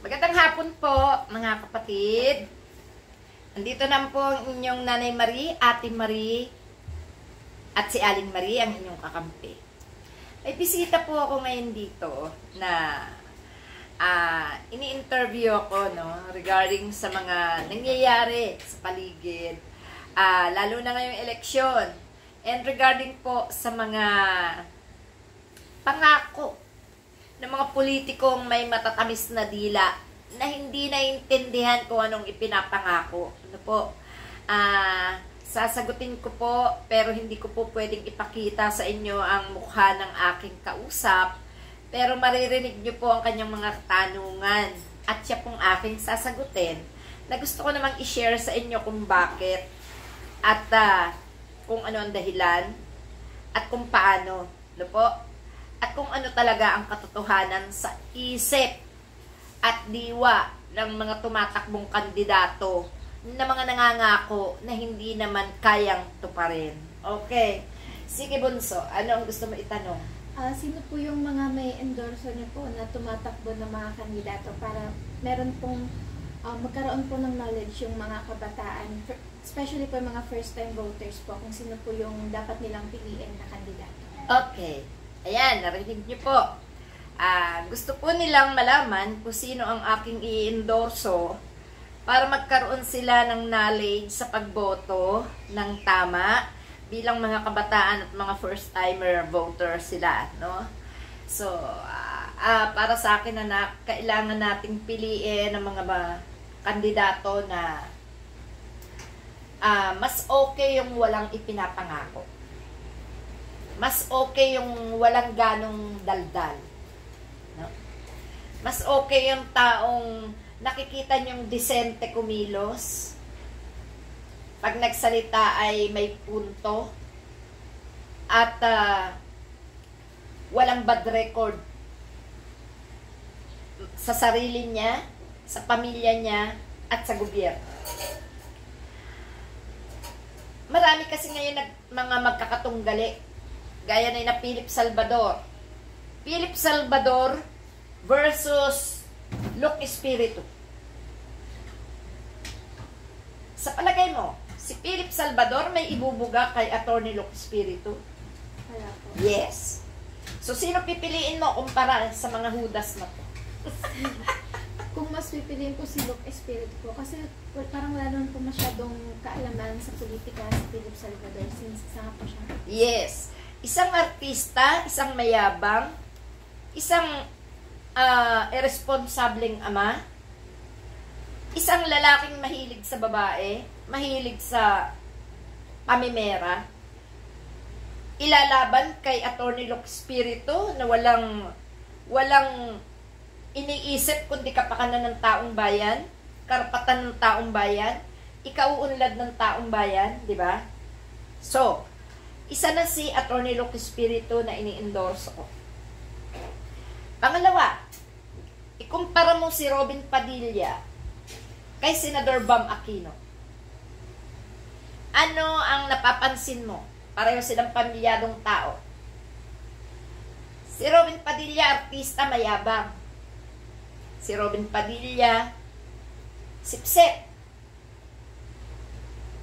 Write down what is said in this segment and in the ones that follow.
Magandang hapon po, mga kapatid. Andito na po ang inyong Nanay Marie, Ate Marie, at si Aling Marie, ang inyong kakampi. May bisita po ako ngayon dito na ini-interview ako regarding sa mga nangyayari sa paligid, lalo na ngayong eleksyon, and regarding po sa mga pangako ng mga politikong may matatamis na dila na hindi naiintindihan kung anong ipinapangako. Ano po? Sasagutin ko po, pero hindi ko po pwedeng ipakita sa inyo ang mukha ng aking kausap, pero maririnig niyo po ang kanyang mga tanungan at siya pong aking sasagutin na gusto ko namang i-share sa inyo kung bakit at kung ano ang dahilan at kung paano. Ano po? At kung ano talaga ang katotohanan sa isip at diwa ng mga tumatakbong kandidato na mga nangangako na hindi naman kayang tuparin. Okay. Sige, Bunso. Ano ang gusto mo itanong? Sino po yung mga may endorser niyo po na tumatakbo ng mga kandidato para meron pong magkaroon po ng knowledge yung mga kabataan, especially po yung mga first-time voters po, kung sino po yung dapat nilang piliin na kandidato? Okay. Ayan, narinig niyo po. Gusto po nilang malaman kung sino ang aking i-endorso para magkaroon sila ng knowledge sa pagboto ng tama bilang mga kabataan at mga first-timer voters sila, no? So, para sa akin na kailangan nating piliin ang mga kandidato na mas okay yung walang ipinapangako. Mas okay yung walang ganong daldal. No? Mas okay yung taong nakikita niyong disente kumilos. Pag nagsalita ay may punto. At walang bad record sa sarili niya, sa pamilya niya, at sa gobyerno. Marami kasi ngayon mga magkakatunggali. Gaya na Philip Salvador. Philip Salvador versus Luke Espiritu. Sa palagay mo, si Philip Salvador may ibubuga kay Attorney Luke Espiritu? Wala po. Yes. So, sino pipiliin mo kumpara sa mga hudas na to? Kung mas pipiliin ko si Luke Espiritu po, kasi parang wala naman po masyadong kaalaman sa politika si Philip Salvador since isa nga po siya. Yes. Isang artista, isang mayabang, isang irresponsableng ama, isang lalaking mahilig sa babae, mahilig sa pamimera, ilalaban kay Attorney Luke Espiritu na walang iniisip kundi kapakanan ng taong bayan, karapatan ng taong bayan, ikauunlad ng taong bayan, di ba? So, isa na si Attorney Luke Espiritu na ini-endorse ko. Pangalawa, ikumpara mo si Robin Padilla kay Senador Bam Aquino. Ano ang napapansin mo? Pareho silang pamilyadong tao. Si Robin Padilla, artista, mayabang. Si Robin Padilla, sipsip.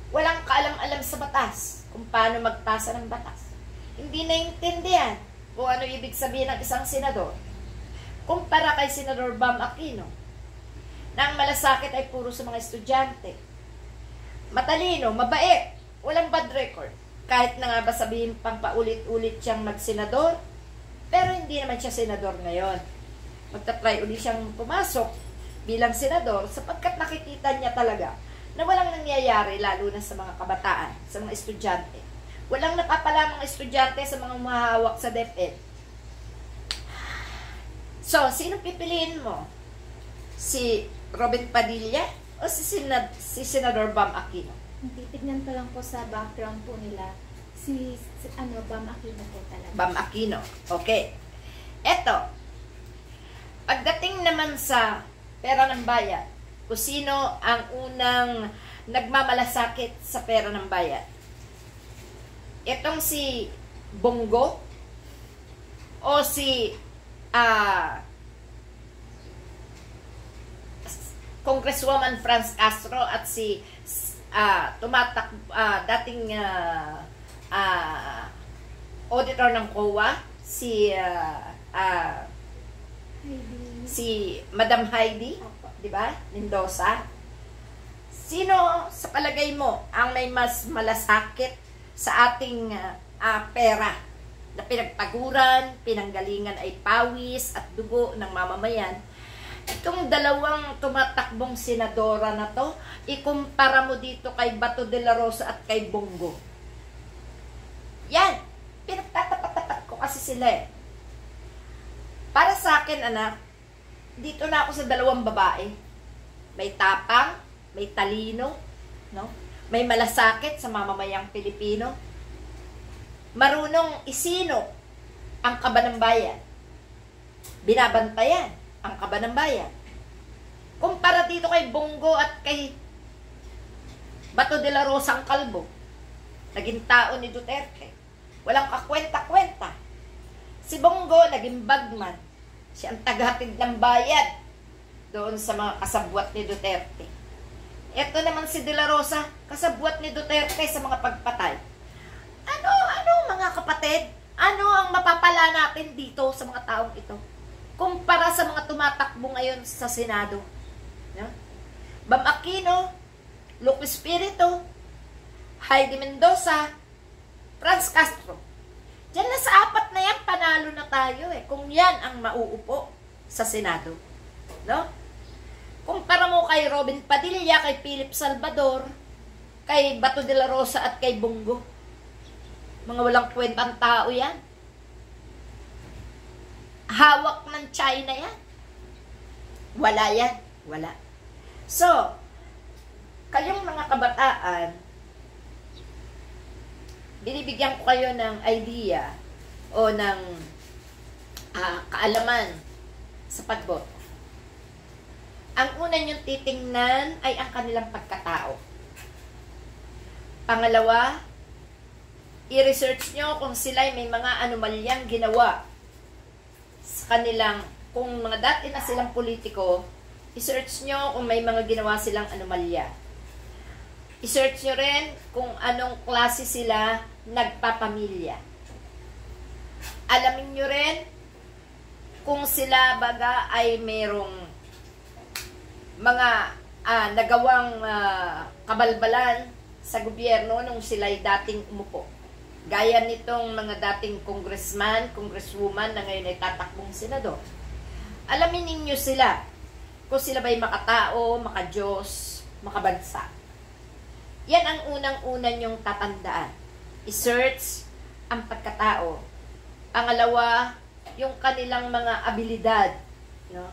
Walang kaalam-alam sa batas kung paano magtasa ng batas. Hindi naiintindihan kung ano ibig sabihin ng isang senador. Kumpara kay Senador Bam Aquino, na ang malasakit ay puro sa mga estudyante. Matalino, mabait, walang bad record. Kahit na nga ba sabihin pang paulit-ulit siyang magsenador, pero hindi naman siya senador ngayon. Magta-try ulit siyang pumasok bilang senador sapagkat nakikita niya talaga na walang nangyayari lalo na sa mga kabataan, sa mga estudyante. Walang napapala mga estudyante sa mga umahawak sa DepEd. So, sino pipiliin mo? Si Robin Padilla o si Senador Bam Aquino? Titignan ko lang po sa background po nila. Bam Aquino po talaga. Bam Aquino. Okay. Eto, pagdating naman sa pera ng bayan, kung sino ang unang nagmamalasakit sa pera ng bayan. Itong si Bongo o si Congresswoman Franz Castro at si dating auditor ng COA, si Madam Heidi, di ba? Mendoza. Sino sa palagay mo ang may mas malasakit sa ating pera na pinagpaguran, pinanggalingan ay pawis at dugo ng mamamayan? Itong dalawang tumatakbong senadora na to, ikumpara mo dito kay Bato de la Rosa at kay Bongo. Yan, pinagtatapat-tapat ko kasi sila eh. Para sa akin, anak, dito na ako sa dalawang babae. May tapang, may talino, no? May malasakit sa mamamayang Pilipino. Marunong isino ang kaba ng bayan. Binabantayan ang kaba ng bayan. Kumpara dito kay Bongo at kay Bato de la Rosa ang kalbo. Naging tao ni Duterte. Walang kakwenta-kwenta. Si Bongo naging bagman. Siya ang tagahatid ng bayad doon sa mga kasabwat ni Duterte. Ito naman si De La Rosa, kasabwat ni Duterte sa mga pagpatay. Ano mga kapatid? Ano ang mapapala natin dito sa mga taong ito? Kumpara sa mga tumatakbo ngayon sa Senado. Yeah? Bam Aquino, Luke Espiritu, Heidi Mendoza, Franz Castro. Diyan na sa apat na yan, panalo na tayo eh. Kung yan ang mauupo sa Senado. No? Kumpara mo kay Robin Padilla, kay Philip Salvador, kay Bato de la Rosa at kay Bongo. Mga walang kwentang tao yan. Hawak ng China yan. Wala yan. Wala. So, kayong mga kabataan, binibigyan ko kayo ng idea o ng kaalaman sa pagboto. Ang una niyong titingnan ay ang kanilang pagkatao. Pangalawa, i-research nyo kung sila may mga anomalyang ginawa sa kanilang, kung mga dati na silang politiko, i-search nyo kung may mga ginawa silang anomalya. I-search nyo rin kung anong klase sila nagpapamilya. Alamin nyo rin kung sila baga ay merong mga nagawang kabalbalan sa gobyerno nung sila'y dating umupo. Gaya nitong mga dating congressman, congresswoman na ngayon ay tatakbong senador. Alamin ninyo sila kung sila ba'y makatao, makadiyos, makabansa. Yan ang unang-una nyong tatandaan. I-search ang pagkatao. Pangalawa, yung kanilang mga abilidad. No?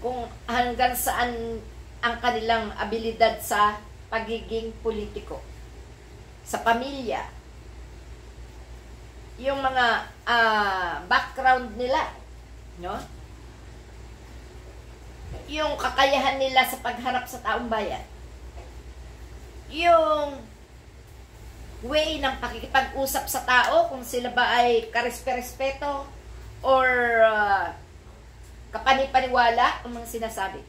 Kung hanggang saan ang kanilang abilidad sa pagiging politiko. Sa pamilya. Yung mga background nila. No? Yung kakayahan nila sa pagharap sa taong bayan. Yung way ng pakikipag-usap sa tao, kung sila ba ay karespe-respeto or kapanipaniwala ang mga sinasabi.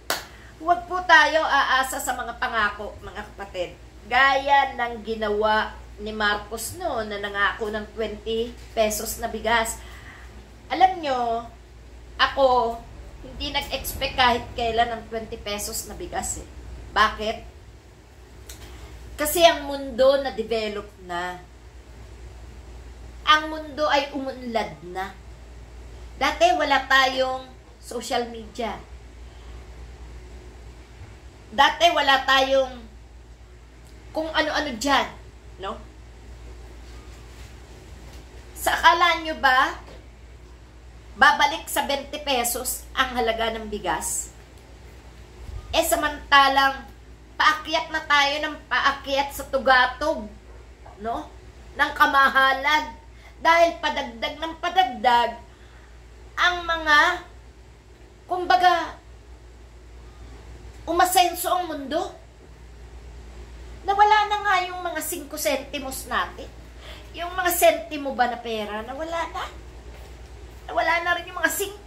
Huwag po tayo aasa sa mga pangako, mga kapatid. Gaya ng ginawa ni Marcos noon na nangako ng 20 pesos na bigas. Alam nyo, ako, hindi nag-expect kahit kailan ng 20 pesos na bigas eh. Bakit? Kasi ang mundo na develop na. Ang mundo ay umunlad na. Dati wala tayong social media. Dati wala tayong kung ano-ano dyan. No? Sa akala nyo ba, babalik sa 20 pesos ang halaga ng bigas? Eh samantalang, paakyat na tayo ng paakyat sa tugatog, no? Ng kamahalan. Dahil padagdag ng padagdag, ang mga, kumbaga, umasenso ang mundo. Nawala na nga yung mga 5 sentimos natin. Yung mga sentimo ba na pera, nawala na. Nawala na rin yung mga 5,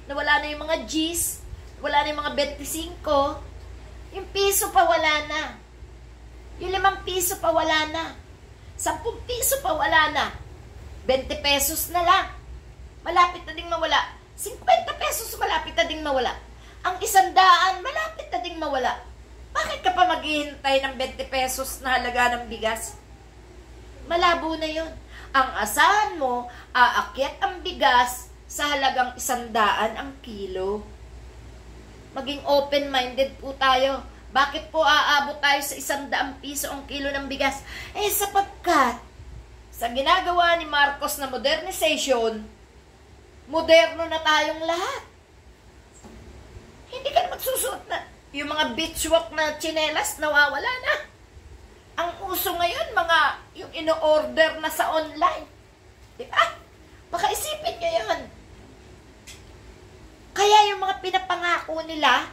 nawala na yung mga G's, nawala na yung mga 25, Yung piso pa wala na. Yung 5 piso pa wala na. 10 piso pa wala na. 20 pesos na lang. Malapit na ding mawala. 50 pesos malapit na ding mawala. Ang 100, malapit na ding mawala. Bakit ka pa maghihintay ng 20 pesos na halaga ng bigas? Malabo na yun. Ang asahan mo, aakyat ang bigas sa halagang 100 ang kilo. Maging open-minded po tayo. Bakit po aabot tayo sa 100 piso ang kilo ng bigas? Sapagkat sa ginagawa ni Marcos na modernization, moderno na tayong lahat. Hindi ka na magsusuot na. Yung mga beachwalk na tsinelas, nawawala na. Ang uso ngayon, yung ino-order na sa online. Diba? Baka isipin nyo yun. Kaya yung mga pinapangako nila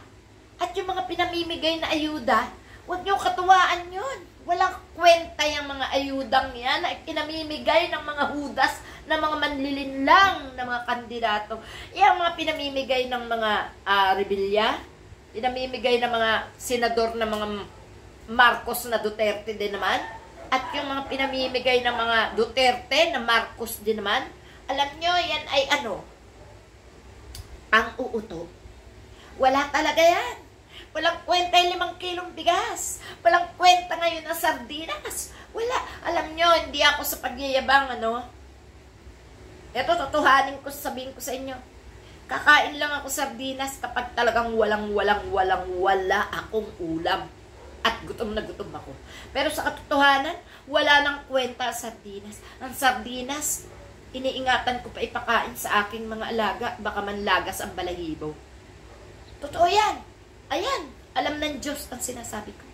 at yung mga pinamimigay na ayuda, huwag nyo katuwaan yun. Walang kwenta yung mga ayudang yan na pinamimigay ng mga hudas ng mga manlilinlang na mga kandidato. Yung mga pinamimigay ng mga rebelya, pinamimigay ng mga senador na mga Marcos na Duterte din naman, at yung mga pinamimigay ng mga Duterte na Marcos din naman, alam nyo, yan ay ang uuto. Wala talaga yan. Walang kwenta yung 5 kilong bigas. Walang kwenta ngayon ang sardinas. Wala. Alam nyo, hindi ako sa pagyayabang, Ito, totohanin ko, sabihin ko sa inyo. Kakain lang ako sardinas kapag talagang wala akong ulam. At gutom na gutom ako. Pero sa katotohanan, wala nang kwenta sardinas. Ang sardinas, iniingatan ko pa ipakain sa aking mga alaga. Baka manlagas ang balahibo. Totoo yan. Ayan, alam ng Diyos ang sinasabi ko.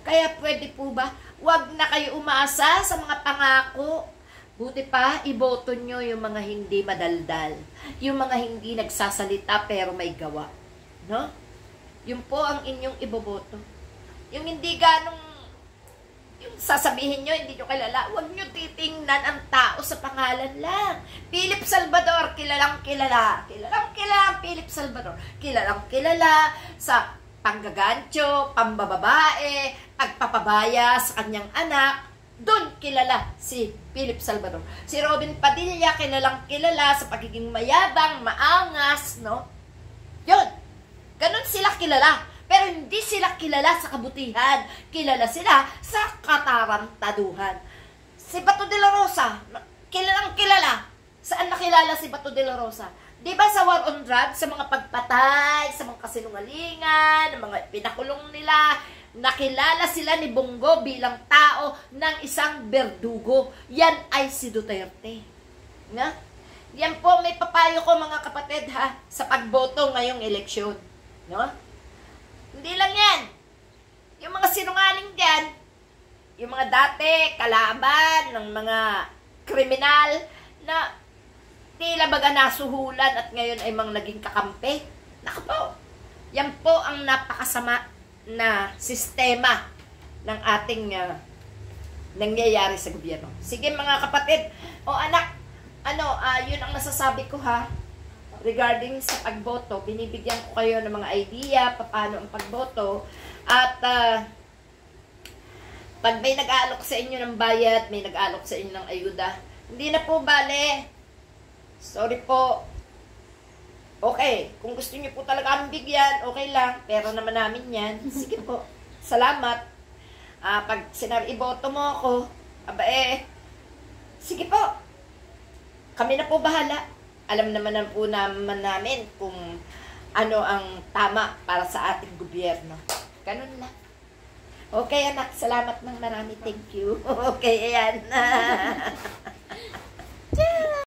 Kaya pwede po ba, wag na kayo umaasa sa mga pangako. Buti pa, iboto nyo yung mga hindi madaldal. Yung mga hindi nagsasalita pero may gawa. No? Yun po ang inyong iboboto. Yung hindi ganong, yung sasabihin nyo, hindi nyo kilala, wag nyo titingnan ang tao sa pangalan lang. Philip Salvador, kilalang kilala. Kilalang kilala Philip Salvador. Kilalang kilala sa panggagancho, pambababae, pagpapabaya sa kanyang anak. Doon kilala si Philip Salvador. Si Robin Padilla, kilalang kilala sa pagiging mayabang, maangas, no? Yun. Ganun sila kilala. Pero hindi sila kilala sa kabutihan. Kilala sila sa katarantaduhan. Si Bato de la Rosa, kilalang kilala. Saan nakilala si Bato de la Rosa? Diba sa war on drugs, sa mga pagpatay, sa mga kasinungalingan, mga pinakulong nila, nakilala sila ni Bongo bilang tao ng isang berdugo. Yan ay si Duterte. Na? Yan po, may papayo ko mga kapatid sa pagboto ngayong eleksyon. No? Hindi lang yan. Yung mga sinungaling dyan, yung mga dati kalaban ng mga kriminal na tila baga nasuhulan at ngayon ay mga naging kakampi. Naku po, yan po ang napakasama na sistema ng ating nangyayari sa gobyerno. Sige mga kapatid, anak, yun ang nasasabi ko regarding sa pagboto. Binibigyan ko kayo ng mga idea paano ang pagboto. At pag may nag-aalok sa inyo ng bayad, may nag-aalok sa inyo ng ayuda, hindi na po bale. Sorry po. Okay, kung gusto niyo po talaga kami bigyan, okay lang. Pero naman namin yan. Sige po. Salamat. Pag sinabi, iboto mo ako, sige po. Kami na po bahala. Alam naman na po naman namin kung ano ang tama para sa ating gobyerno. Ganun lang. Okay, anak. Salamat ng marami. Thank you. Okay, ayan.